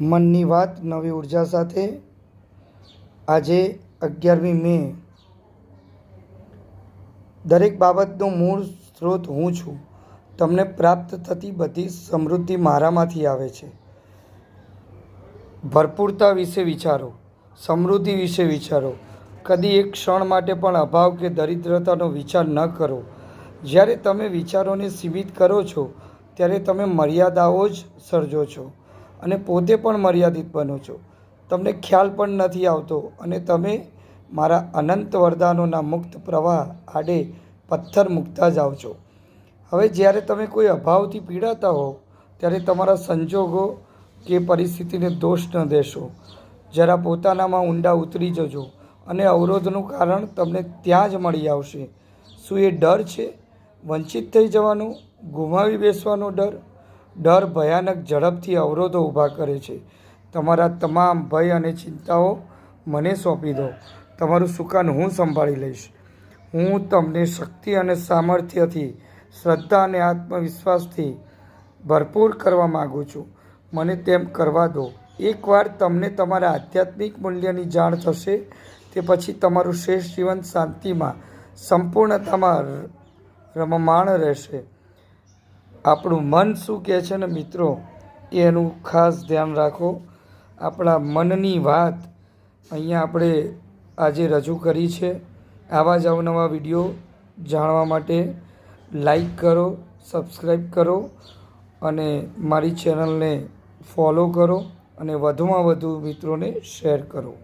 મનની વાત નવી ઉર્જા સાથે આજે 11મી મે. દરેક બાબતનો મૂળ સ્ત્રોત હું છું. તમને પ્રાપ્ત થતી બધી સમૃદ્ધિ મારામાંથી આવે છે. ભરપૂરતા વિશે વિચારો, સમૃદ્ધિ વિશે વિચારો. કદી એક ક્ષણ માટે પણ અભાવ કે દરિદ્રતાનો વિચાર ન કરો. જ્યારે તમે વિચારોને સીમિત કરો છો ત્યારે તમે મર્યાદાઓ જ સર્જો છો અને પોતે પણ મર્યાદિત બનો છો. તમને ખ્યાલ પણ નથી આવતો અને તમે મારા અનંત વરદાનોના મુક્ત પ્રવાહ આડે પથ્થર મૂકતા જાઓ છો. હવે જ્યારે તમે કોઈ અભાવથી પીડાતા હો ત્યારે તમારા સંજોગો કે પરિસ્થિતિને દોષ ન દેશો. જરા પોતાનામાં ઊંડા ઉતરી જજો અને અવરોધનું કારણ તમને ત્યાં જ મળી આવશે. શું એ ડર છે? વંચિત થઈ જવાનો, ગુમાવી બેસવાનો ડર? ડર ભયાનક ઝડપથી અવરોધો ઊભા કરે છે. તમારા તમામ ભય અને ચિંતાઓ મને સોંપી દો. તમારું સુકાન હું સંભાળી લઈશ. હું તમને શક્તિ અને સામર્થ્યથી, શ્રદ્ધા અને આત્મવિશ્વાસથી ભરપૂર કરવા માગું છું. મને તેમ કરવા દો. એકવાર તમને તમારા આધ્યાત્મિક મૂલ્યની જાણ થશે તે પછી તમારું શ્રેષ્ઠ જીવન શાંતિમાં, સંપૂર્ણતામાં રમમાણ રહેશે. આપણું મન શું કહે છે ને મિત્રો, એનું ખાસ ધ્યાન રાખો. આપણા મનની વાત અહીંયા આપણે આજે રજૂ કરી છે. આવા જ અવનવા વિડીયો જાણવા માટે લાઈક કરો, સબસ્ક્રાઈબ કરો અને મારી ચેનલને ફોલો કરો અને વધુમાં વધુ મિત્રોને શેર કરો.